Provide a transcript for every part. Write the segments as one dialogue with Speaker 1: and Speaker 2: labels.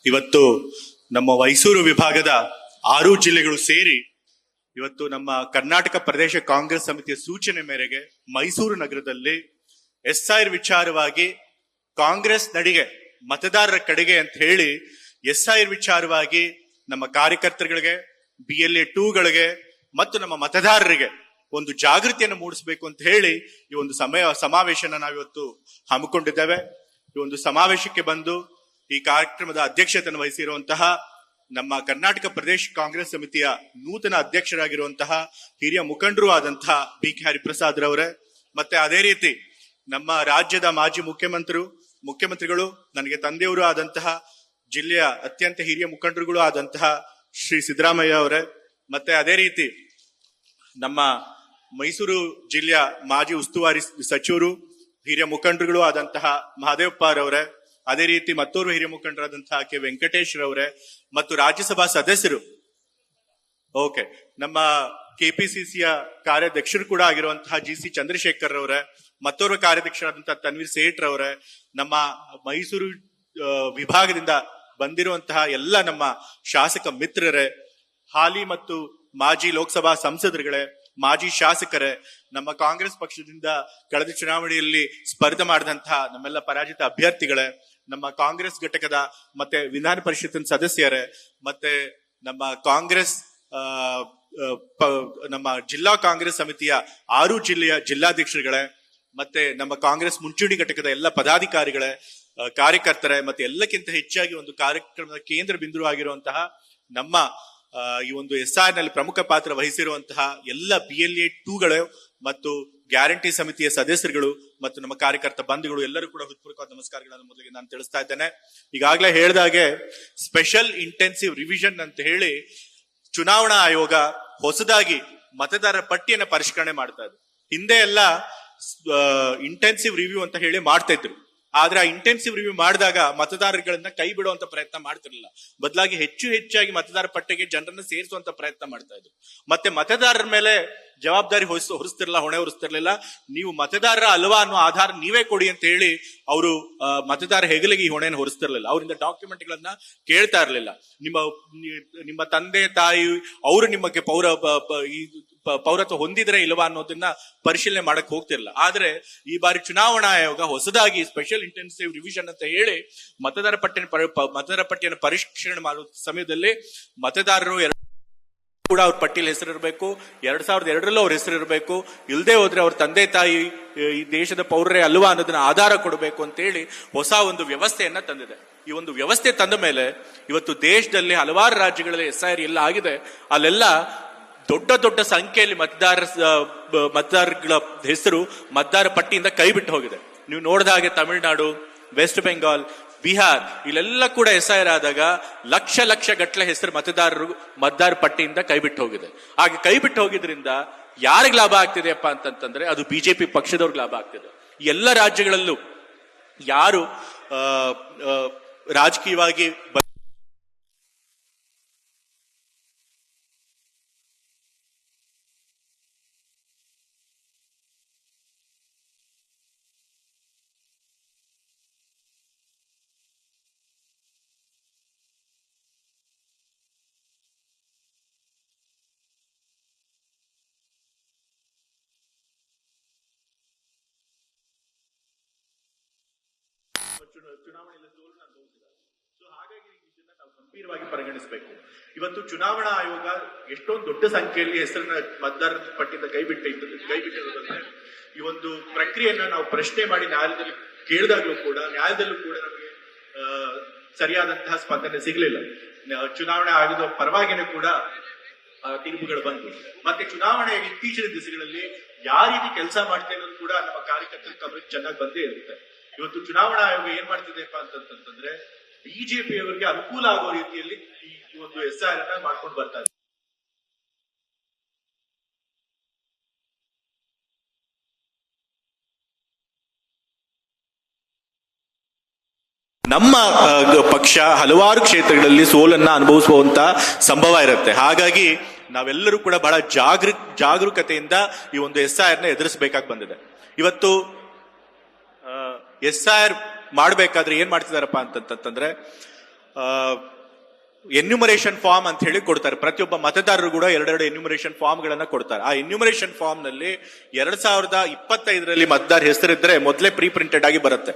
Speaker 1: ಇವತ್ತು ನಮ್ಮ ಮೈಸೂರು ವಿಭಾಗದ 6 ಜಿಲ್ಲೆಗಳು ಸೇರಿ ಇವತ್ತು ನಮ್ಮ ಕರ್ನಾಟಕ ಪ್ರದೇಶ ಕಾಂಗ್ರೆಸ್ ಸಮಿತಿಯ ಸೂಚನೆ ಮೇರೆಗೆ ಮೈಸೂರು ನಗರದಲ್ಲಿ ಎಸ್ಐಆರ್ ವಿಚಾರವಾಗಿ ಕಾಂಗ್ರೆಸ್ ನಡಿಗೆ ಮತದಾರರ ಕಡೆಗೆ ಅಂತ ಹೇಳಿ ಎಸ್ಐಆರ್ ವಿಚಾರವಾಗಿ ನಮ್ಮ ಕಾರ್ಯಕರ್ತರುಗಳಿಗೆ BLA 2ಗಳಿಗೆ ಮತ್ತು ನಮ್ಮ ಮತದಾರರಿಗೆ ಒಂದು ಜಾಗೃತಿಯನ್ನು ಮೂಡಿಸಬೇಕು ಅಂತ ಹೇಳಿ ಈ ಒಂದು ಸಮಾವೇಶನ ನಾವಿವತ್ತು ಹಮ್ಮಿಕೊಂಡಿದ್ದೇವೆ. ಈ ಒಂದು ಸಮಾವೇಶಕ್ಕೆ ಬಂದು ಈ ಕಾರ್ಯಕ್ರಮದ ಅಧ್ಯಕ್ಷತೆಯನ್ನು ವಹಿಸಿರುವಂತಹ ನಮ್ಮ ಕರ್ನಾಟಕ ಪ್ರದೇಶ ಕಾಂಗ್ರೆಸ್ ಸಮಿತಿಯ ನೂತನ ಅಧ್ಯಕ್ಷರಾಗಿರುವಂತಹ ಹಿರಿಯ ಮುಖಂಡರು ಆದಂತಹ BK ಹರಿಪ್ರಸಾದ್ ರವರೇ, ಮತ್ತೆ ಅದೇ ರೀತಿ ನಮ್ಮ ರಾಜ್ಯದ ಮಾಜಿ ಮುಖ್ಯಮಂತ್ರಿಗಳು ನನಗೆ ತಂದೆಯವರು ಆದಂತಹ ಜಿಲ್ಲೆಯ ಅತ್ಯಂತ ಹಿರಿಯ ಮುಖಂಡರುಗಳು ಆದಂತಹ ಶ್ರೀ ಸಿದ್ದರಾಮಯ್ಯ ಅವರೇ, ಮತ್ತೆ ಅದೇ ರೀತಿ ನಮ್ಮ ಮೈಸೂರು ಜಿಲ್ಲೆಯ ಮಾಜಿ ಉಸ್ತುವಾರಿ ಸಚಿವರು ಹಿರಿಯ ಮುಖಂಡರುಗಳು ಆದಂತಹ ಮಹದೇವಪ್ಪ ರವರೇ, ಅದೇ ರೀತಿ ಮತ್ತೋರ್ವ ಹಿರಿಯ ಮುಖಂಡರಾದಂತಹ ಕೆ ವೆಂಕಟೇಶ್ ರವರೇ ಮತ್ತು ರಾಜ್ಯಸಭಾ ಸದಸ್ಯರು, ನಮ್ಮ KPCCಯ ಕಾರ್ಯಾಧ್ಯಕ್ಷರು ಕೂಡ ಆಗಿರುವಂತಹ GC ಚಂದ್ರಶೇಖರ್ ರವರೇ, ಮತ್ತೋರ್ವ ಕಾರ್ಯಾಧ್ಯಕ್ಷರಾದಂತಹ ತನ್ವೀರ್ ಸೇಠ್ ರವರೇ, ನಮ್ಮ ಮೈಸೂರು ವಿಭಾಗದಿಂದ ಬಂದಿರುವಂತಹ ಎಲ್ಲ ನಮ್ಮ ಶಾಸಕ ಮಿತ್ರರೇ, ಹಾಲಿ ಮತ್ತು ಮಾಜಿ ಲೋಕಸಭಾ ಸಂಸದರುಗಳೇ, ಮಾಜಿ ಶಾಸಕರೇ, ನಮ್ಮ ಕಾಂಗ್ರೆಸ್ ಪಕ್ಷದಿಂದ ಕಳೆದ ಚುನಾವಣೆಯಲ್ಲಿ ಸ್ಪರ್ಧೆ ಮಾಡಿದಂತಹ ನಮ್ಮೆಲ್ಲ ಪರಾಜಿತ ಅಭ್ಯರ್ಥಿಗಳೇ, ನಮ್ಮ ಕಾಂಗ್ರೆಸ್ ಘಟಕದ ಮತ್ತೆ ವಿಧಾನ ಪರಿಷತ್ತಿನ ಸದಸ್ಯರೇ, ಮತ್ತೆ ನಮ್ಮ ಕಾಂಗ್ರೆಸ್ ನಮ್ಮ ಜಿಲ್ಲಾ ಕಾಂಗ್ರೆಸ್ ಸಮಿತಿಯ 6 ಜಿಲ್ಲೆಯ ಜಿಲ್ಲಾಧ್ಯಕ್ಷರುಗಳೇ, ಮತ್ತೆ ನಮ್ಮ ಕಾಂಗ್ರೆಸ್ ಮುಂಚೂಣಿ ಘಟಕದ ಎಲ್ಲ ಪದಾಧಿಕಾರಿಗಳೇ, ಕಾರ್ಯಕರ್ತರೇ, ಮತ್ತೆ ಎಲ್ಲಕ್ಕಿಂತ ಹೆಚ್ಚಾಗಿ ಒಂದು ಕಾರ್ಯಕ್ರಮದ ಕೇಂದ್ರ ಬಿಂದು ಆಗಿರುವಂತಹ ನಮ್ಮ ಈ ಒಂದು ಎಸ್ಐಆರ್ ನಲ್ಲಿ ಪ್ರಮುಖ ಪಾತ್ರ ವಹಿಸಿರುವಂತಹ ಎಲ್ಲ BLA 2ಗಳು ಮತ್ತು ಗ್ಯಾರಂಟಿ ಸಮಿತಿಯ ಸದಸ್ಯರುಗಳು ಮತ್ತು ನಮ್ಮ ಕಾರ್ಯಕರ್ತ ಬಂಧುಗಳು ಎಲ್ಲರೂ ಕೂಡ ಹೃತ್ಪೂರ್ವಕ ನಮಸ್ಕಾರಗಳನ್ನು ಮೊದಲಿಗೆ ನಾನು ತಿಳಿಸ್ತಾ ಇದ್ದೇನೆ. ಈಗಾಗಲೇ ಹೇಳಿದಾಗೆ ಸ್ಪೆಷಲ್ ಇಂಟೆನ್ಸಿವ್ ರಿವಿಷನ್ ಅಂತ ಹೇಳಿ ಚುನಾವಣಾ ಆಯೋಗ ಹೊಸದಾಗಿ ಮತದಾರರ ಪಟ್ಟಿಯನ್ನು ಪರಿಷ್ಕರಣೆ ಮಾಡ್ತಾ ಇದೆ. ಹಿಂದೆ ಎಲ್ಲ ಇಂಟೆನ್ಸಿವ್ ರಿವ್ಯೂ ಅಂತ ಹೇಳಿ ಮಾಡ್ತಾ ಇದ್ರು. ಆದ್ರೆ ಆ ಇಂಟೆನ್ಸಿವ್ ರಿವ್ಯೂ ಮಾಡಿದಾಗ ಮತದಾರಗಳನ್ನ ಕೈ ಬಿಡುವಂತ ಪ್ರಯತ್ನ ಮಾಡ್ತಿರ್ಲಿಲ್ಲ, ಬದಲಾಗಿ ಹೆಚ್ಚಾಗಿ ಮತದಾರ ಪಟ್ಟಿಗೆ ಜನರನ್ನ ಸೇರಿಸುವಂತ ಪ್ರಯತ್ನ ಮಾಡ್ತಾ ಇದ್ರು. ಮತ್ತೆ ಮತದಾರರ ಮೇಲೆ ಜವಾಬ್ದಾರಿ ಹೊರಿಸ್ತಿರ್ಲಿಲ್ಲ, ಹೊಣೆ ಹೊರಿಸ್ತಿರ್ಲಿಲ್ಲ. ನೀವು ಮತದಾರರ ಅಲ್ವಾ ಅನ್ನೋ ಆಧಾರ ನೀವೇ ಕೊಡಿ ಅಂತ ಹೇಳಿ ಅವರು ಮತದಾರ ಹೆಗಲಿಗೆ ಈ ಹೊಣೆಯನ್ನು ಹೊರಿಸ್ತಿರ್ಲಿಲ್ಲ. ಅವರಿಂದ ಡಾಕ್ಯುಮೆಂಟ್ಗಳನ್ನ ಕೇಳ್ತಾ ಇರ್ಲಿಲ್ಲ. ನಿಮ್ಮ ತಂದೆ ತಾಯಿ ಅವರು ನಿಮಗೆ ಪೌರತ್ವ ಹೊಂದಿದ್ರೆ ಇಲ್ವಾ ಅನ್ನೋದನ್ನ ಪರಿಶೀಲನೆ ಮಾಡಕ್ ಹೋಗ್ತಿರ್ಲಿಲ್ಲ. ಆದ್ರೆ ಈ ಬಾರಿ ಚುನಾವಣಾ ಆಯೋಗ ಹೊಸದಾಗಿ ಸ್ಪೆಷಲ್ ಇಂಟೆನ್ಸಿವ್ ರಿವಿಷನ್ ಅಂತ ಹೇಳಿ ಮತದಾರ ಪಟ್ಟಿಯನ್ನು ಪರಿಷ್ಕರಣೆ ಮಾಡುವ ಸಮಯದಲ್ಲಿ ಮತದಾರರು ಕೂಡ ಅವ್ರ ಪಟ್ಟಿಯಲ್ಲಿ ಹೆಸರಿರಬೇಕು, 2002 ಅವ್ರ ಹೆಸರಿರಬೇಕು, ಇಲ್ಲದೆ ಹೋದ್ರೆ ಅವ್ರ ತಂದೆ ತಾಯಿ ಈ ದೇಶದ ಪೌರರೇ ಅಲ್ವಾ ಅನ್ನೋದನ್ನ ಆಧಾರ ಕೊಡಬೇಕು ಅಂತ ಹೇಳಿ ಹೊಸ ಒಂದು ವ್ಯವಸ್ಥೆಯನ್ನ ತಂದಿದೆ. ಈ ಒಂದು ವ್ಯವಸ್ಥೆ ತಂದ ಮೇಲೆ ಇವತ್ತು ದೇಶದಲ್ಲಿ ಹಲವಾರು ರಾಜ್ಯಗಳಲ್ಲಿ SIR ಎಲ್ಲ ಆಗಿದೆ, ಅಲ್ಲೆಲ್ಲ ದೊಡ್ಡ ಸಂಖ್ಯೆಯಲ್ಲಿ ಮತದಾರಗಳ ಹೆಸರು ಮತದಾರ ಪಟ್ಟಿಯಿಂದ ಕೈ ಬಿಟ್ಟು ಹೋಗಿದೆ. ನೀವು ನೋಡಿದ ಹಾಗೆ ತಮಿಳುನಾಡು, ವೆಸ್ಟ್ ಬೆಂಗಾಲ್, ಬಿಹಾರ್ ಇಲ್ಲೆಲ್ಲ ಕೂಡ SIR ಆದಾಗ ಲಕ್ಷ ಗಟ್ಟಲೆ ಹೆಸರು ಮತದಾರ ಪಟ್ಟಿಯಿಂದ ಕೈ ಬಿಟ್ಟು ಹೋಗಿದೆ. ಹಾಗೆ ಕೈ ಬಿಟ್ಟು ಹೋಗಿದ್ರಿಂದ ಯಾರಿಗೆ ಲಾಭ ಆಗ್ತಿದೆಯಪ್ಪ ಅಂತಂದ್ರೆ ಅದು BJP ಪಕ್ಷದವ್ರಿಗೆ ಲಾಭ ಆಗ್ತಿದೆ. ಎಲ್ಲ ರಾಜ್ಯಗಳಲ್ಲೂ ಯಾರು ರಾಜಕೀಯವಾಗಿ ಚುನಾವಣೆಯಲ್ಲಿ ಸೋಲನ್ನು ಅನುಭವಿಸಿದ್ದಾರೆ. ಸೊ ಹಾಗಾಗಿ ಇದನ್ನ ನಾವು ಗಂಭೀರವಾಗಿ ಪರಿಗಣಿಸಬೇಕು. ಇವತ್ತು ಚುನಾವಣಾ ಆಯೋಗ ಎಷ್ಟೊಂದು ದೊಡ್ಡ ಸಂಖ್ಯೆಯಲ್ಲಿ ಹೆಸರನ್ನ ಮತದಾರರ ಪಟ್ಟಿಯಿಂದ ಕೈಬಿಟ್ಟಿರೋದಂದ್ರೆ ಈ ಒಂದು ಪ್ರಕ್ರಿಯೆಯನ್ನ ನಾವು ಪ್ರಶ್ನೆ ಮಾಡಿ ನ್ಯಾಯಾಲಯದಲ್ಲಿ ಕೇಳಿದಾಗ್ಲೂ ಕೂಡ ನಮಗೆ ಸರಿಯಾದಂತಹ ಸ್ಪಂದನೆ ಸಿಗಲಿಲ್ಲ. ಚುನಾವಣೆ ಆಯೋಗದ ಪರವಾಗಿನೂ ಕೂಡ ತೀರ್ಪುಗಳು ಬಂತು. ಮತ್ತೆ ಚುನಾವಣೆಯ ಇತ್ತೀಚಿನ ದಿವಸಗಳಲ್ಲಿ ಯಾವ ರೀತಿ ಕೆಲಸ ಮಾಡ್ತೇನೆ ಅನ್ನೋದು ಕೂಡ ನಮ್ಮ ಕಾರ್ಯಕರ್ತರ ಗಮನಕ್ಕೆ ಚೆನ್ನಾಗಿ ಬಂದೇ ಇರುತ್ತೆ. ಇವತ್ತು ಚುನಾವಣಾ ಆಯೋಗ ಏನ್ ಮಾಡ್ತಿದೆಪ್ಪ ಅಂತಂದ್ರೆ BJP ಅವರಿಗೆ ಅನುಕೂಲ ಆಗೋ ರೀತಿಯಲ್ಲಿ ಈ ಒಂದು SIR ಅನ್ನ ಮಾಡ್ಕೊಂಡು ಬರ್ತಾ ಇದೆ. ನಮ್ಮ ಪಕ್ಷ ಹಲವಾರು ಕ್ಷೇತ್ರಗಳಲ್ಲಿ ಸೋಲನ್ನ ಅನುಭವಿಸುವಂತ ಸಂಭವ ಇರುತ್ತೆ. ಹಾಗಾಗಿ ನಾವೆಲ್ಲರೂ ಕೂಡ ಬಹಳ ಜಾಗರೂಕತೆಯಿಂದ ಈ ಒಂದು SIR ನ ಎದುರಿಸಬೇಕಾಗಿ ಬಂದಿದೆ. ಇವತ್ತು SIR ಮಾಡಬೇಕಾದ್ರೆ ಏನ್ ಮಾಡ್ತಿದಾರಪ್ಪ ಅಂತಂತಂದ್ರೆ ಎನ್ಯುಮರೇಷನ್ ಫಾರ್ಮ್ ಅಂತ ಹೇಳಿ ಕೊಡ್ತಾರೆ. ಪ್ರತಿಯೊಬ್ಬ ಮತದಾರರು ಕೂಡ ಎರಡೆರಡು ಎನ್ಯುಮರೇಷನ್ ಫಾರ್ಮ್ ಗಳನ್ನ ಕೊಡ್ತಾರೆ. ಆ ಎನ್ಯುಮರೇಷನ್ ಫಾರ್ಮ್ ನಲ್ಲಿ 2025 ಮತದಾರ ಹೆಸರಿದ್ರೆ ಮೊದಲೇ ಪ್ರೀ ಪ್ರಿಂಟೆಡ್ ಆಗಿ ಬರುತ್ತೆ.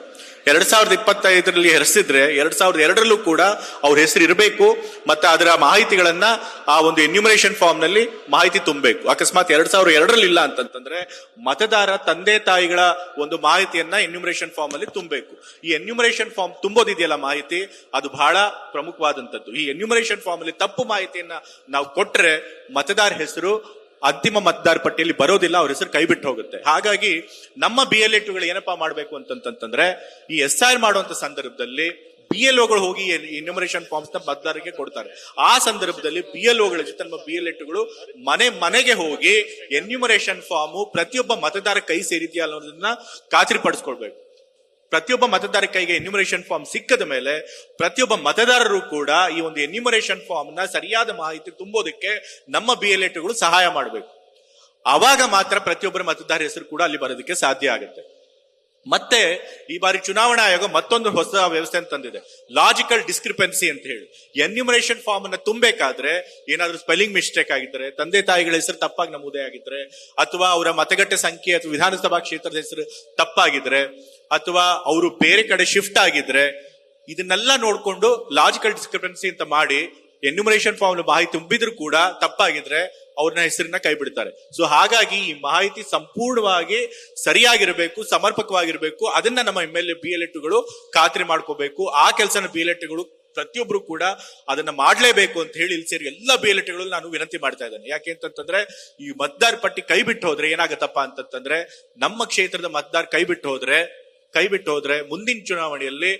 Speaker 1: 2025 ಹೆಸರಿದ್ರೆ 2002 ಕೂಡ ಅವ್ರ ಹೆಸರು ಇರಬೇಕು. ಮತ್ತೆ ಅದರ ಮಾಹಿತಿಗಳನ್ನ ಆ ಒಂದು ಎನ್ಯುಮರೇಷನ್ ಫಾರ್ಮ್ ನಲ್ಲಿ ಮಾಹಿತಿ ತುಂಬಬೇಕು. ಅಕಸ್ಮಾತ್ 2002 ಇಲ್ಲ ಅಂತಂದ್ರೆ ಮತದಾರ ತಂದೆ ತಾಯಿಗಳ ಒಂದು ಮಾಹಿತಿಯನ್ನ ಎನ್ಯುಮರೇಷನ್ ಫಾರ್ಮ್ ಅಲ್ಲಿ ತುಂಬಬೇಕು. ಈ ಎನ್ಯುಮರೇಷನ್ ಫಾರ್ಮ್ ತುಂಬೋದಿದೆಯಲ್ಲ ಮಾಹಿತಿ, ಅದು ಬಹಳ ಪ್ರಮುಖವಾದಂತದ್ದು. ಈ ಎನ್ಯುಮರೇಷನ್ ಫಾರ್ಮ್ ಅಲ್ಲಿ ತಪ್ಪು ಮಾಹಿತಿಯನ್ನ ನಾವು ಕೊಟ್ರೆ ಮತದಾರ ಹೆಸರು ಅಂತಿಮ ಮತದಾರ ಪಟ್ಟಿಯಲ್ಲಿ ಬರೋದಿಲ್ಲ, ಅವ್ರ ಹೆಸರು ಕೈ ಬಿಟ್ಟು ಹೋಗುತ್ತೆ. ಹಾಗಾಗಿ ನಮ್ಮ BLA2ಗಳು ಏನಪ್ಪಾ ಮಾಡ್ಬೇಕು ಅಂತಂತಂದ್ರೆ, ಈ SIR ಮಾಡುವಂತ ಸಂದರ್ಭದಲ್ಲಿ BLOಗಳು ಹೋಗಿ ಎನ್ಯುಮರೇಷನ್ ಫಾರ್ಮ್ಸ್ ನ ಮತದಾರರಿಗೆ ಕೊಡ್ತಾರೆ. ಆ ಸಂದರ್ಭದಲ್ಲಿ BLOಗಳ ಜೊತೆ ನಮ್ಮ BLA2ಗಳು ಮನೆಗೆ ಹೋಗಿ ಎನ್ಯುಮರೇಷನ್ ಫಾರ್ಮ್ ಪ್ರತಿಯೊಬ್ಬ ಮತದಾರ ಕೈ ಸೇರಿದೆಯಾ ಅನ್ನೋದನ್ನ ಖಾತ್ರಿಪಡಿಸ್ಕೊಳ್ಬೇಕು. ಪ್ರತಿಯೊಬ್ಬ ಮತದಾರ ಕೈಗೆ ಎನ್ಯುಮರೇಷನ್ ಫಾರ್ಮ್ ಸಿಕ್ಕದ ಮೇಲೆ ಪ್ರತಿಯೊಬ್ಬ ಮತದಾರರು ಕೂಡ ಈ ಒಂದು ಎನ್ಯುಮರೇಷನ್ ಫಾರ್ಮ್ ನ ಸರಿಯಾದ ಮಾಹಿತಿ ತುಂಬೋದಕ್ಕೆ ನಮ್ಮ BLA2ಗಳು ಸಹಾಯ ಮಾಡಬೇಕು. ಆವಾಗ ಮಾತ್ರ ಪ್ರತಿಯೊಬ್ಬರ ಮತದಾರ ಹೆಸರು ಕೂಡ ಅಲ್ಲಿ ಬರೋದಕ್ಕೆ ಸಾಧ್ಯ ಆಗುತ್ತೆ. ಮತ್ತೆ ಈ ಬಾರಿ ಚುನಾವಣಾ ಆಯೋಗ ಮತ್ತೊಂದು ಹೊಸ ವ್ಯವಸ್ಥೆ ತಂದಿದೆ, ಲಾಜಿಕಲ್ ಡಿಸ್ಕ್ರಿಪೆನ್ಸಿ ಅಂತ ಹೇಳಿ. ಎನ್ಯುಮರೇಷನ್ ಫಾರ್ಮ್ ಅನ್ನ ತುಂಬಬೇಕಾದ್ರೆ ಏನಾದ್ರೂ ಸ್ಪೆಲ್ಲಿಂಗ್ ಮಿಸ್ಟೇಕ್ ಆಗಿದ್ರೆ, ತಂದೆ ತಾಯಿಗಳ ಹೆಸರು ತಪ್ಪಾಗಿ ನಮೂದೆ ಆಗಿದ್ರೆ, ಅಥವಾ ಅವರ ಮತಗಟ್ಟೆ ಸಂಖ್ಯೆ ಅಥವಾ ವಿಧಾನಸಭಾ ಕ್ಷೇತ್ರದ ಹೆಸರು ತಪ್ಪಾಗಿದ್ರೆ, ಅಥವಾ ಅವರು ಬೇರೆ ಕಡೆ ಶಿಫ್ಟ್ ಆಗಿದ್ರೆ, ಇದನ್ನೆಲ್ಲ ನೋಡ್ಕೊಂಡು ಲಾಜಿಕಲ್ ಡಿಸ್ಕ್ರಿಪೆನ್ಸಿ ಅಂತ ಮಾಡಿ ಎನ್ಯುಮರೇಷನ್ ಫಾರ್ಮ್ ಮಾಹಿತಿ ತುಂಬಿದ್ರು ಕೂಡ ತಪ್ಪಾಗಿದ್ರೆ ಅವ್ರನ್ನ ಹೆಸರನ್ನ ಕೈ ಬಿಡ್ತಾರೆ. ಸೊ ಹಾಗಾಗಿ ಈ ಮಾಹಿತಿ ಸಂಪೂರ್ಣವಾಗಿ ಸರಿಯಾಗಿರ್ಬೇಕು, ಸಮರ್ಪಕವಾಗಿರ್ಬೇಕು. ಅದನ್ನ ನಮ್ಮ MLA BLA2ಗಳು ಖಾತ್ರಿ ಮಾಡ್ಕೋಬೇಕು. ಆ ಕೆಲಸನ BLA2ಗಳು ಪ್ರತಿಯೊಬ್ರು ಕೂಡ ಅದನ್ನ ಮಾಡ್ಲೇಬೇಕು ಅಂತ ಹೇಳಿ ಇಲ್ಲಿ ಸೇರಿ ಎಲ್ಲ BLA2ಗಳು ನಾನು ವಿನಂತಿ ಮಾಡ್ತಾ ಇದ್ದೇನೆ. ಯಾಕೆ ಅಂತಂದ್ರೆ, ಈ ಮತದಾರ ಪಟ್ಟಿ ಕೈ ಬಿಟ್ಟು ಹೋದ್ರೆ ಏನಾಗತ್ತಪ್ಪ ಅಂತಂದ್ರೆ, ನಮ್ಮ ಕ್ಷೇತ್ರದ ಮತದಾರ ಕೈ ಬಿಟ್ಟು ಹೋದ್ರೆ ಮುಂದಿನ ಚುನಾವಣೆಯಲ್ಲಿ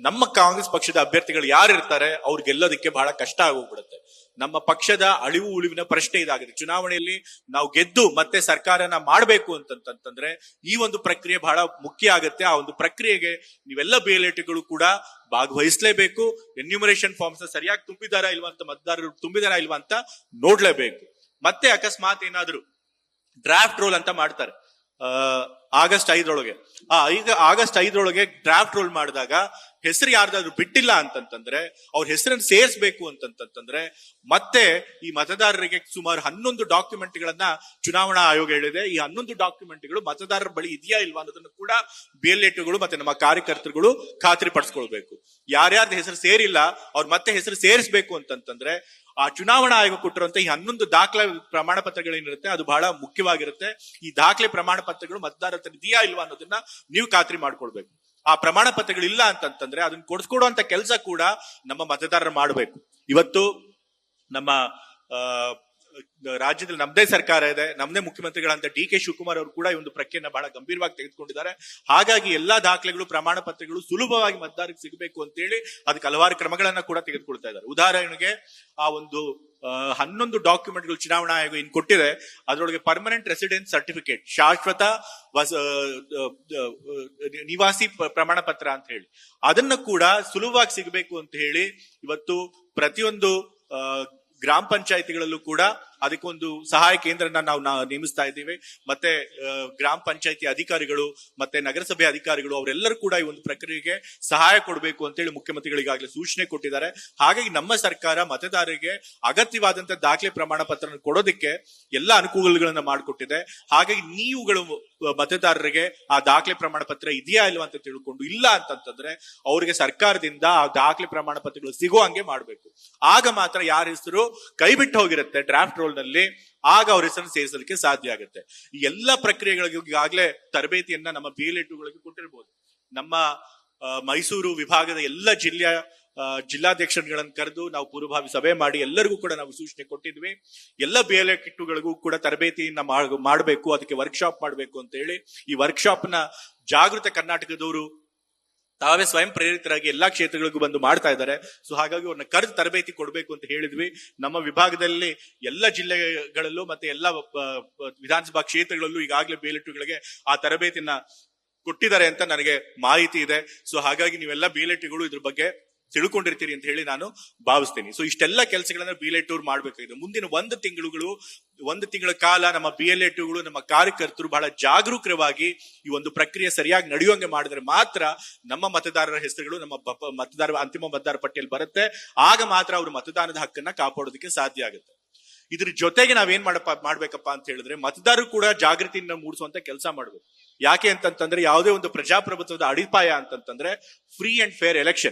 Speaker 1: ನಮ್ಮ ಕಾಂಗ್ರೆಸ್ ಪಕ್ಷದ ಅಭ್ಯರ್ಥಿಗಳು ಯಾರು ಇರ್ತಾರೆ ಅವ್ರು ಗೆಲ್ಲೋದಕ್ಕೆ ಬಹಳ ಕಷ್ಟ ಆಗೋಗ್ಬಿಡುತ್ತೆ. ನಮ್ಮ ಪಕ್ಷದ ಅಳಿವು ಉಳಿವಿನ ಪ್ರಶ್ನೆ ಇದಾಗಿದೆ. ಚುನಾವಣೆಯಲ್ಲಿ ನಾವು ಗೆದ್ದು ಮತ್ತೆ ಸರ್ಕಾರನ ಮಾಡಬೇಕು ಅಂತಂತಂದ್ರೆ ಈ ಒಂದು ಪ್ರಕ್ರಿಯೆ ಬಹಳ ಮುಖ್ಯ ಆಗುತ್ತೆ. ಆ ಒಂದು ಪ್ರಕ್ರಿಯೆಗೆ ನೀವೆಲ್ಲ BLA2ಗಳು ಕೂಡ ಭಾಗವಹಿಸಲೇಬೇಕು. ಎನ್ಯುಮರೇಷನ್ ಫಾರ್ಮ್ಸ್ ಸರಿಯಾಗಿ ತುಂಬಿದಾರಾ ಇಲ್ವಾ ಅಂತ, ಮತದಾರರು ತುಂಬಿದಾರಾ ಇಲ್ವಾ ಅಂತ ನೋಡ್ಲೇಬೇಕು. ಮತ್ತೆ ಅಕಸ್ಮಾತ್ ಏನಾದ್ರು ಡ್ರಾಫ್ಟ್ ರೋಲ್ ಅಂತ ಮಾಡ್ತಾರೆ ಆಗಸ್ಟ್ 5 ಈಗ ಆಗಸ್ಟ್ 5 ಡ್ರಾಫ್ಟ್ ರೋಲ್ ಮಾಡಿದಾಗ ಹೆಸರು ಯಾರ್ದಾದ್ರು ಬಿಟ್ಟಿಲ್ಲ ಅಂತಂತಂದ್ರೆ ಅವ್ರ ಹೆಸರನ್ನು ಸೇರಿಸಬೇಕು ಅಂತಂತಂದ್ರೆ ಮತ್ತೆ ಈ ಮತದಾರರಿಗೆ ಸುಮಾರು 11 ಡಾಕ್ಯುಮೆಂಟ್ಗಳನ್ನ ಚುನಾವಣಾ ಆಯೋಗ ಹೇಳಿದೆ. ಈ 11 ಡಾಕ್ಯುಮೆಂಟ್ಗಳು ಮತದಾರರ ಬಳಿ ಇದೆಯಾ ಇಲ್ವಾ ಅನ್ನೋದನ್ನು ಕೂಡ BLA2ಗಳು ಮತ್ತೆ ನಮ್ಮ ಕಾರ್ಯಕರ್ತರುಗಳು ಖಾತ್ರಿ ಪಡಿಸ್ಕೊಳ್ಬೇಕು. ಯಾರ್ಯಾರ್ದು ಹೆಸರು ಸೇರಿಲ್ಲ ಅವ್ರು ಮತ್ತೆ ಹೆಸರು ಸೇರಿಸಬೇಕು ಅಂತಂತಂದ್ರೆ ಆ ಚುನಾವಣಾ ಆಯೋಗ ಕೊಟ್ಟಿರುವಂತ ಈ 11 ದಾಖಲೆ ಪ್ರಮಾಣ ಪತ್ರಗಳೇನಿರುತ್ತೆ ಅದು ಬಹಳ ಮುಖ್ಯವಾಗಿರುತ್ತೆ. ಈ ದಾಖಲೆ ಪ್ರಮಾಣ ಪತ್ರಗಳು ಮತದಾರರ ಹತ್ರ ಇದೆಯಾ ಇಲ್ವಾ ಅನ್ನೋದನ್ನ ನೀವು ಖಾತ್ರಿ ಮಾಡ್ಕೊಳ್ಬೇಕು. ಆ ಪ್ರಮಾಣ ಪತ್ರಗಳು ಇಲ್ಲ ಅಂತಂತಂದ್ರೆ ಅದನ್ನ ಕೊಡಿಸ್ಕೊಡುವಂತ ಕೆಲಸ ಕೂಡ ನಮ್ಮ ಮತದಾರರು ಮಾಡಬೇಕು. ಇವತ್ತು ನಮ್ಮ ರಾಜ್ಯದಲ್ಲಿ ನಮ್ದೇ ಸರ್ಕಾರ ಇದೆ, ನಮ್ದೇ ಮುಖ್ಯಮಂತ್ರಿಗಳಂತ DK ಶಿವಕುಮಾರ್ ಅವರು ಕೂಡ ಈ ಒಂದು ಪ್ರಕ್ರಿಯೆಯನ್ನ ಬಹಳ ಗಂಭೀರವಾಗಿ ತೆಗೆದುಕೊಂಡಿದ್ದಾರೆ. ಹಾಗಾಗಿ ಎಲ್ಲಾ ದಾಖಲೆಗಳು ಪ್ರಮಾಣ ಪತ್ರಗಳು ಸುಲಭವಾಗಿ ಮತದಾರರಿಗೆ ಸಿಗಬೇಕು ಅಂತೇಳಿ ಅದಕ್ಕೆ ಹಲವಾರು ಕ್ರಮಗಳನ್ನ ಕೂಡ ತೆಗೆದುಕೊಳ್ತಾ ಇದ್ದಾರೆ. ಉದಾಹರಣೆಗೆ ಆ ಒಂದು 11 ಡಾಕ್ಯುಮೆಂಟ್ಗಳು ಚುನಾವಣಾ ಆಯೋಗ ಇನ್ ಕೊಟ್ಟಿದೆ, ಅದರೊಳಗೆ ಪರ್ಮನೆಂಟ್ ರೆಸಿಡೆನ್ಸ್ ಸರ್ಟಿಫಿಕೇಟ್, ಶಾಶ್ವತ ನಿವಾಸಿ ಪ್ರಮಾಣ ಪತ್ರ ಅಂತ ಹೇಳಿ ಅದನ್ನ ಕೂಡ ಸುಲಭವಾಗಿ ಸಿಗಬೇಕು ಅಂತ ಹೇಳಿ ಇವತ್ತು ಪ್ರತಿಯೊಂದು ಗ್ರಾಮ ಪಂಚಾಯಿತಿಗಳಲ್ಲೂ ಕೂಡ ಅದಕ್ಕೊಂದು ಸಹಾಯ ಕೇಂದ್ರನ ನಾವು ನೇಮಿಸ್ತಾ ಇದ್ದೀವಿ. ಮತ್ತೆ ಗ್ರಾಮ ಪಂಚಾಯಿತಿ ಅಧಿಕಾರಿಗಳು ಮತ್ತೆ ನಗರಸಭೆ ಅಧಿಕಾರಿಗಳು ಅವರೆಲ್ಲರೂ ಕೂಡ ಈ ಒಂದು ಪ್ರಕ್ರಿಯೆಗೆ ಸಹಾಯ ಕೊಡಬೇಕು ಅಂತೇಳಿ ಮುಖ್ಯಮಂತ್ರಿಗಳಿಗಾಗಲೇ ಸೂಚನೆ ಕೊಟ್ಟಿದ್ದಾರೆ. ಹಾಗಾಗಿ ನಮ್ಮ ಸರ್ಕಾರ ಮತದಾರರಿಗೆ ಅಗತ್ಯವಾದಂತ ದಾಖಲೆ ಪ್ರಮಾಣ ಪತ್ರ ಕೊಡೋದಕ್ಕೆ ಎಲ್ಲ ಅನುಕೂಲಗಳನ್ನ ಮಾಡಿಕೊಟ್ಟಿದೆ. ಹಾಗಾಗಿ ನೀವುಗಳು ಮತದಾರರಿಗೆ ಆ ದಾಖಲೆ ಪ್ರಮಾಣ ಪತ್ರ ಇದೆಯಾ ಇಲ್ವಾ ಅಂತ ತಿಳ್ಕೊಂಡು, ಇಲ್ಲ ಅಂತಂತಂದ್ರೆ ಅವರಿಗೆ ಸರ್ಕಾರದಿಂದ ಆ ದಾಖಲೆ ಪ್ರಮಾಣ ಪತ್ರಗಳು ಸಿಗೋ ಹಂಗೆ ಮಾಡ್ಬೇಕು. ಆಗ ಮಾತ್ರ ಯಾರ ಹೆಸರು ಕೈ ಬಿಟ್ಟು ಹೋಗಿರುತ್ತೆ ಡ್ರಾಫ್ಟ್ ರೋಲ್ ನಲ್ಲಿ, ಆಗ ಅವ್ರ ಹೆಸರನ್ನು ಸೇರಿಸಲಿಕ್ಕೆ ಸಾಧ್ಯ ಆಗುತ್ತೆ. ಈ ಎಲ್ಲಾ ಪ್ರಕ್ರಿಯೆಗಳಿಗೆ ಈಗಾಗಲೇ ತರಬೇತಿಯನ್ನ ನಮ್ಮ BLA2ಗಳಿಗೆ ಕೊಟ್ಟಿರ್ಬೋದು. ನಮ್ಮ ಮೈಸೂರು ವಿಭಾಗದ ಎಲ್ಲ ಜಿಲ್ಲಾಧ್ಯಕ್ಷರುಗಳನ್ನು ಕರೆದು ನಾವು ಪೂರ್ವಭಾವಿ ಸಭೆ ಮಾಡಿ ಎಲ್ಲರಿಗೂ ಕೂಡ ನಾವು ಸೂಚನೆ ಕೊಟ್ಟಿದ್ವಿ. ಎಲ್ಲ BLA2ಗಳಿಗೂ ಕೂಡ ತರಬೇತಿಯನ್ನ ಮಾಡಬೇಕು, ಅದಕ್ಕೆ ವರ್ಕ್ಶಾಪ್ ಮಾಡಬೇಕು ಅಂತ ಹೇಳಿ ಈ ವರ್ಕ್ಶಾಪ್ ನ ಜಾಗೃತ ಕರ್ನಾಟಕದವರು ತಾವೇ ಸ್ವಯಂ ಪ್ರೇರಿತರಾಗಿ ಎಲ್ಲಾ ಕ್ಷೇತ್ರಗಳಿಗೂ ಬಂದು ಮಾಡ್ತಾ ಇದ್ದಾರೆ. ಸೊ ಹಾಗಾಗಿ ಅವ್ರನ್ನ ಕರೆದು ತರಬೇತಿ ಕೊಡಬೇಕು ಅಂತ ಹೇಳಿದ್ವಿ. ನಮ್ಮ ವಿಭಾಗದಲ್ಲಿ ಎಲ್ಲ ಜಿಲ್ಲೆಗಳಲ್ಲೂ ಮತ್ತೆ ಎಲ್ಲ ವಿಧಾನಸಭಾ ಕ್ಷೇತ್ರಗಳಲ್ಲೂ ಈಗಾಗಲೇ BLA2ಗಳಿಗೆ ಆ ತರಬೇತಿಯನ್ನ ಕೊಟ್ಟಿದ್ದಾರೆ ಅಂತ ನನಗೆ ಮಾಹಿತಿ ಇದೆ. ಸೊ ಹಾಗಾಗಿ ನೀವೆಲ್ಲ BLA2ಗಳು ಇದ್ರ ಬಗ್ಗೆ ತಿಳ್ಕೊಂಡಿರ್ತೀರಿ ಅಂತ ಹೇಳಿ ನಾನು ಭಾವಿಸ್ತೀನಿ. ಸೊ ಇಷ್ಟೆಲ್ಲ ಕೆಲಸಗಳನ್ನ BLA ಟೂರ್ ಮಾಡ್ಬೇಕಾಗಿದೆ. ಮುಂದಿನ ಒಂದು ತಿಂಗಳ ಕಾಲ ನಮ್ಮ BLA ಟೂರ್ಗಳು, ನಮ್ಮ ಕಾರ್ಯಕರ್ತರು ಬಹಳ ಜಾಗರೂಕವಾಗಿ ಈ ಒಂದು ಪ್ರಕ್ರಿಯೆ ಸರಿಯಾಗಿ ನಡೆಯುವಂಗೆ ಮಾಡಿದ್ರೆ ಮಾತ್ರ ನಮ್ಮ ಮತದಾರರ ಹೆಸರುಗಳು ನಮ್ಮ ಅಂತಿಮ ಮತದಾರ ಪಟ್ಟಿಯಲ್ಲಿ ಬರುತ್ತೆ. ಆಗ ಮಾತ್ರ ಅವರು ಮತದಾನದ ಹಕ್ಕನ್ನ ಕಾಪಾಡೋದಕ್ಕೆ ಸಾಧ್ಯ ಆಗುತ್ತೆ. ಇದ್ರ ಜೊತೆಗೆ ನಾವೇನ್ ಮಾಡ್ಬೇಕಪ್ಪ ಅಂತ ಹೇಳಿದ್ರೆ, ಮತದಾರರು ಕೂಡ ಜಾಗೃತಿಯಿಂದ ಮೂಡಿಸುವಂತ ಕೆಲಸ ಮಾಡ್ಬೇಕು. ಯಾಕೆ ಅಂತಂತಂದ್ರೆ, ಯಾವುದೇ ಒಂದು ಪ್ರಜಾಪ್ರಭುತ್ವದ ಅಡಿಪಾಯ ಅಂತಂತಂದ್ರೆ ಫ್ರೀ ಅಂಡ್ ಫೇರ್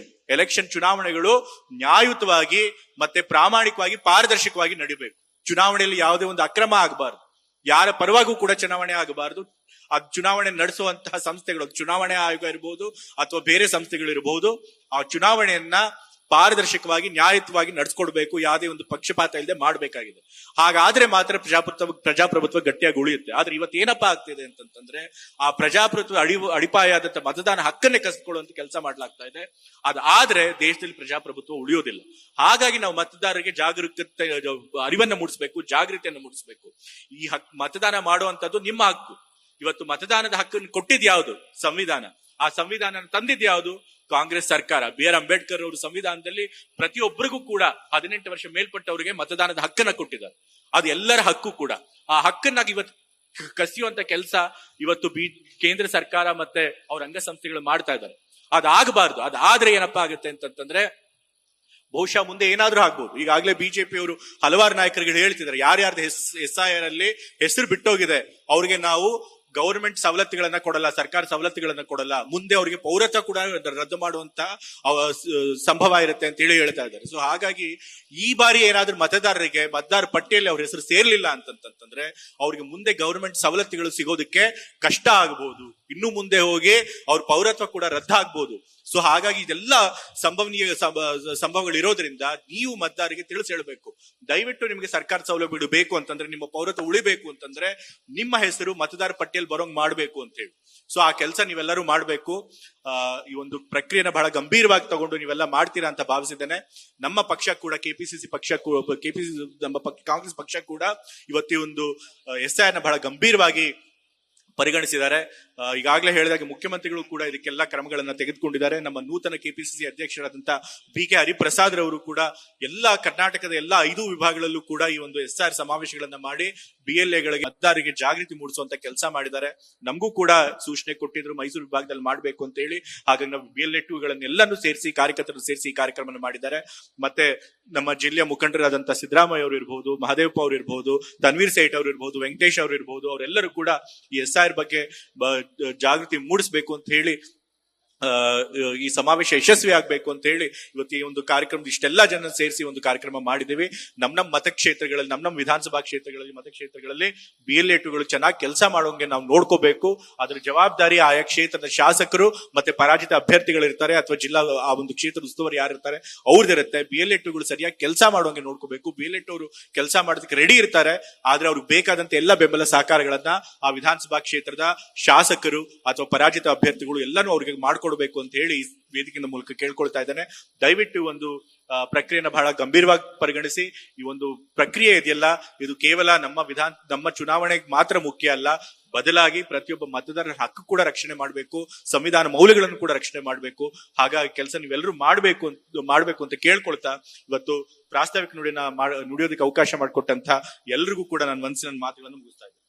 Speaker 1: ಎಲೆಕ್ಷನ್ ಚುನಾವಣೆಗಳು ನ್ಯಾಯಯುತವಾಗಿ ಮತ್ತೆ ಪ್ರಾಮಾಣಿಕವಾಗಿ ಪಾರದರ್ಶಕವಾಗಿ ನಡಿಬೇಕು. ಚುನಾವಣೆಯಲ್ಲಿ ಯಾವುದೇ ಒಂದು ಅಕ್ರಮ ಆಗಬಾರ್ದು, ಯಾರ ಪರವಾಗೂ ಕೂಡ ಚುನಾವಣೆ ಆಗಬಾರ್ದು. ಆ ಚುನಾವಣೆ ನಡೆಸುವಂತಹ ಸಂಸ್ಥೆಗಳು, ಚುನಾವಣೆ ಆಯೋಗ ಇರಬಹುದು ಅಥವಾ ಬೇರೆ ಸಂಸ್ಥೆಗಳು ಇರಬಹುದು, ಆ ಚುನಾವಣೆಯನ್ನ ಪಾರದರ್ಶಕವಾಗಿ ನ್ಯಾಯಯುತವಾಗಿ ನಡೆಸ್ಕೊಡ್ಬೇಕು. ಯಾವುದೇ ಒಂದು ಪಕ್ಷಪಾತ ಇಲ್ಲದೆ ಮಾಡಬೇಕಾಗಿದೆ. ಹಾಗಾದ್ರೆ ಮಾತ್ರ ಪ್ರಜಾಪ್ರಭುತ್ವ ಗಟ್ಟಿಯಾಗಿ ಉಳಿಯುತ್ತೆ. ಆದ್ರೆ ಇವತ್ತು ಏನಪ್ಪಾ ಆಗ್ತಿದೆ ಅಂತಂದ್ರೆ, ಆ ಪ್ರಜಾಪ್ರಭುತ್ವ ಅಡಿಪಾಯ ಆದಂತ ಮತದಾನ ಹಕ್ಕನ್ನೇ ಕಸಿದುಕೊಳ್ಳುವಂತ ಕೆಲಸ ಮಾಡ್ಲಾಗ್ತಾ ಇದೆ. ಅದಾದ್ರೆ ದೇಶದಲ್ಲಿ ಪ್ರಜಾಪ್ರಭುತ್ವ ಉಳಿಯೋದಿಲ್ಲ. ಹಾಗಾಗಿ ನಾವು ಮತದಾರರಿಗೆ ಜಾಗರೂಕತೆ ಅರಿವನ್ನ ಮೂಡಿಸಬೇಕು, ಜಾಗೃತಿಯನ್ನು ಮೂಡಿಸಬೇಕು. ಈ ಮತದಾನ ಮಾಡುವಂತದ್ದು ನಿಮ್ಮ ಹಕ್ಕು. ಇವತ್ತು ಮತದಾನದ ಹಕ್ಕನ್ನು ಕೊಟ್ಟಿದ್ ಯಾವುದು? ಸಂವಿಧಾನ. ಆ ಸಂವಿಧಾನ ತಂದಿದ್ ಯಾವುದು? ಕಾಂಗ್ರೆಸ್ ಸರ್ಕಾರ. BR ಅಂಬೇಡ್ಕರ್ ಅವರು ಸಂವಿಧಾನದಲ್ಲಿ ಪ್ರತಿಯೊಬ್ಬರಿಗೂ ಕೂಡ 18 ವರ್ಷ ಮೇಲ್ಪಟ್ಟವರಿಗೆ ಮತದಾನದ ಹಕ್ಕನ್ನ ಕೊಟ್ಟಿದ್ದಾರೆ. ಅದು ಎಲ್ಲರ ಹಕ್ಕು ಕೂಡ. ಆ ಹಕ್ಕನ್ನಾಗಿ ಇವತ್ತು ಕಸಿಯುವಂತ ಕೆಲಸ ಇವತ್ತು ಕೇಂದ್ರ ಸರ್ಕಾರ ಮತ್ತೆ ಅವ್ರ ಅಂಗಸಂಸ್ಥೆಗಳು ಮಾಡ್ತಾ ಇದ್ದಾರೆ. ಅದಾಗಬಾರ್ದು. ಅದಾದ್ರೆ ಏನಪ್ಪಾ ಆಗುತ್ತೆ ಅಂತಂದ್ರೆ, ಬಹುಶಃ ಮುಂದೆ ಏನಾದ್ರೂ ಆಗ್ಬೋದು. ಈಗಾಗಲೇ ಬಿಜೆಪಿ ಅವರು ಹಲವಾರು ನಾಯಕರುಗಳು ಹೇಳ್ತಿದ್ದಾರೆ, ಯಾರ್ಯಾರ್ದು SIR ಅಲ್ಲಿ ಹೆಸರು ಬಿಟ್ಟೋಗಿದೆ ಅವ್ರಿಗೆ ನಾವು ಗವರ್ಮೆಂಟ್ ಸವಲತ್ತುಗಳನ್ನ ಕೊಡಲ್ಲ, ಸರ್ಕಾರ ಸವಲತ್ತುಗಳನ್ನ ಕೊಡಲ್ಲ, ಮುಂದೆ ಅವರಿಗೆ ಪೌರತ್ವ ಕೂಡ ರದ್ದು ಮಾಡುವಂತ ಸಂಭವ ಇರುತ್ತೆ ಅಂತ ಹೇಳಿ ಹೇಳ್ತಾ ಇದ್ದಾರೆ. ಸೊ ಹಾಗಾಗಿ ಈ ಬಾರಿ ಏನಾದ್ರೂ ಮತದಾರ ಪಟ್ಟಿಯಲ್ಲಿ ಅವ್ರ ಹೆಸರು ಸೇರ್ಲಿಲ್ಲ ಅಂತಂತಂದ್ರೆ ಅವ್ರಿಗೆ ಮುಂದೆ ಗವರ್ಮೆಂಟ್ ಸವಲತ್ತುಗಳು ಸಿಗೋದಕ್ಕೆ ಕಷ್ಟ ಆಗಬಹುದು. ಇನ್ನು ಮುಂದೆ ಹೋಗಿ ಅವ್ರ ಪೌರತ್ವ ಕೂಡ ರದ್ದಾಗಬಹುದು. ಸೊ ಹಾಗಾಗಿ ಇದೆಲ್ಲ ಸಂಭವಗಳು ಇರೋದ್ರಿಂದ ನೀವು ಮತದಾರರಿಗೆ ತಿಳಿಸಿ ಹೇಳಬೇಕು, ದಯವಿಟ್ಟು ನಿಮಗೆ ಸರ್ಕಾರ ಸೌಲಭ್ಯಗಳು ಬೇಕು ಅಂತಂದ್ರೆ, ನಿಮ್ಮ ಪೌರತ್ವ ಉಳಿಬೇಕು ಅಂತಂದ್ರೆ ನಿಮ್ಮ ಹೆಸರು ಮತದಾರ ಪಟ್ಟಿಯಲ್ಲಿ ಬರೋಂಗ್ ಮಾಡ್ಬೇಕು ಅಂತ ಹೇಳಿ. ಸೊ ಆ ಕೆಲಸ ನೀವೆಲ್ಲರೂ ಮಾಡ್ಬೇಕು. ಈ ಒಂದು ಪ್ರಕ್ರಿಯೆನ ಬಹಳ ಗಂಭೀರವಾಗಿ ತಗೊಂಡು ನೀವೆಲ್ಲ ಮಾಡ್ತೀರಾ ಅಂತ ಭಾವಿಸಿದ್ದೇನೆ. ನಮ್ಮ ಪಕ್ಷ ಕೂಡ KPCC ಪಕ್ಷ ನಮ್ಮ ಕಾಂಗ್ರೆಸ್ ಪಕ್ಷ ಕೂಡ ಇವತ್ತು ಈ ಒಂದು SIR ನ ಬಹಳ ಗಂಭೀರವಾಗಿ ಪರಿಗಣಿಸಿದ್ದಾರೆ. ಈಗಾಗಲೇ ಹೇಳಿದಾಗೆ ಮುಖ್ಯಮಂತ್ರಿಗಳು ಕೂಡ ಇದಕ್ಕೆಲ್ಲ ಕ್ರಮಗಳನ್ನ ತೆಗೆದುಕೊಂಡಿದ್ದಾರೆ. ನಮ್ಮ ನೂತನ KPCC ಅಧ್ಯಕ್ಷರಾದಂತ BK ಹರಿಪ್ರಸಾದ್ ರವರು ಕೂಡ ಕರ್ನಾಟಕದ ಎಲ್ಲಾ 5 ವಿಭಾಗಗಳಲ್ಲೂ ಕೂಡ ಈ ಒಂದು SIR ಸಮಾವೇಶಗಳನ್ನ ಮಾಡಿ BLAಗಳಿಗೆ ಮತದಾರರಿಗೆ ಜಾಗೃತಿ ಮೂಡಿಸುವಂತ ಕೆಲಸ ಮಾಡಿದ್ದಾರೆ. ನಮಗೂ ಕೂಡ ಸೂಚನೆ ಕೊಟ್ಟಿದ್ರು ಮೈಸೂರು ವಿಭಾಗದಲ್ಲಿ ಮಾಡ್ಬೇಕು ಅಂತ ಹೇಳಿ. ಹಾಗಾಗಿ ನಾವು BLA 2ಗಳನ್ನೆಲ್ಲಾನು ಸೇರಿಸಿ, ಕಾರ್ಯಕರ್ತರು ಸೇರಿಸಿ ಈ ಕಾರ್ಯಕ್ರಮ ಮಾಡಿದ್ದಾರೆ. ಮತ್ತೆ ನಮ್ಮ ಜಿಲ್ಲೆಯ ಮುಖಂಡರಾದಂತ ಸಿದ್ದರಾಮಯ್ಯ ಅವರು ಇರಬಹುದು, ಮಹದೇವಪ್ಪ ಅವರು ಇರಬಹುದು, ತನ್ವೀರ್ ಸೇಠ್ ಅವರು ಇರಬಹುದು, ವೆಂಕಟೇಶ್ ಅವರು ಇರಬಹುದು, ಅವರೆಲ್ಲರೂ ಕೂಡ ಈ SIR ಬಗ್ಗೆ ಜಾಗೃತಿ ಮೂಡಿಸಬೇಕು ಅಂತ ಹೇಳಿ, ಈ ಸಮಾವೇಶ ಯಶಸ್ವಿ ಆಗ್ಬೇಕು ಅಂತ ಹೇಳಿ ಇವತ್ತು ಈ ಒಂದು ಕಾರ್ಯಕ್ರಮ ಇಷ್ಟೆಲ್ಲ ಜನ ಸೇರಿಸಿ ಒಂದು ಕಾರ್ಯಕ್ರಮ ಮಾಡಿದ್ದೀವಿ. ನಮ್ಮ ಮತಕ್ಷೇತ್ರಗಳಲ್ಲಿ, ನಮ್ಮ ವಿಧಾನಸಭಾ ಕ್ಷೇತ್ರಗಳಲ್ಲಿ, ಮತಕ್ಷೇತ್ರಗಳಲ್ಲಿ BLA 2ಗಳು ಚೆನ್ನಾಗಿ ಕೆಲಸ ಮಾಡೋಂಗೆ ನಾವು ನೋಡ್ಕೋಬೇಕು. ಅದ್ರ ಜವಾಬ್ದಾರಿ ಆಯಾ ಕ್ಷೇತ್ರದ ಶಾಸಕರು ಮತ್ತೆ ಪರಾಜಿತ ಅಭ್ಯರ್ಥಿಗಳಿರ್ತಾರೆ ಅಥವಾ ಜಿಲ್ಲಾ ಆ ಒಂದು ಕ್ಷೇತ್ರದ ಉಸ್ತುವಾರಿ ಯಾರಿರ್ತಾರೆ ಅವ್ರದ್ದಿರುತ್ತೆ. BLA 2ಗಳು ಸರಿಯಾಗಿ ಕೆಲಸ ಮಾಡೋಂಗೆ ನೋಡ್ಕೋಬೇಕು. BLA 2 ಅವರು ಕೆಲಸ ಮಾಡೋದಕ್ಕೆ ರೆಡಿ ಇರ್ತಾರೆ. ಆದ್ರೆ ಅವ್ರಿಗೆ ಬೇಕಾದಂತ ಎಲ್ಲ ಬೆಂಬಲ ಸಹಕಾರಗಳನ್ನ ಆ ವಿಧಾನಸಭಾ ಕ್ಷೇತ್ರದ ಶಾಸಕರು ಅಥವಾ ಪರಾಜಿತ ಅಭ್ಯರ್ಥಿಗಳು ಎಲ್ಲಾನು ಅವ್ರಿಗೆ ಮಾಡ್ಕೊಡ್ಬೇಕು ಅಂತ ಹೇಳಿ ಈ ವೇದಿಕೆಯ ಮೂಲಕ ಕೇಳ್ಕೊಳ್ತಾ ಇದ್ದೇನೆ. ದಯವಿಟ್ಟು ಒಂದು ಪ್ರಕ್ರಿಯೆನ ಬಹಳ ಗಂಭೀರವಾಗಿ ಪರಿಗಣಿಸಿ. ಈ ಒಂದು ಪ್ರಕ್ರಿಯೆ ಇದೆಯಲ್ಲ, ಇದು ಕೇವಲ ನಮ್ಮ ಚುನಾವಣೆಗೆ ಮಾತ್ರ ಮುಖ್ಯ ಅಲ್ಲ, ಬದಲಾಗಿ ಪ್ರತಿಯೊಬ್ಬ ಮತದಾರರ ಹಕ್ಕು ಕೂಡ ರಕ್ಷಣೆ ಮಾಡಬೇಕು, ಸಂವಿಧಾನ ಮೌಲ್ಯಗಳನ್ನು ಕೂಡ ರಕ್ಷಣೆ ಮಾಡಬೇಕು. ಹಾಗಾಗಿ ಕೆಲಸ ನೀವೆಲ್ಲರೂ ಮಾಡಬೇಕು ಅಂತ ಕೇಳ್ಕೊಳ್ತಾ ಇವತ್ತು ಪ್ರಾಸ್ತಾವಿಕ ನುಡಿಯೋದಕ್ಕೆ ಅವಕಾಶ ಮಾಡಿಕೊಟ್ಟಂತ ಎಲ್ರಿಗೂ ಕೂಡ ನನ್ನ ಮನಸ್ಸಿನ ಮಾತುಗಳನ್ನು ಮುಗಿಸ್ತಾ ಇದ್ದೀನಿ.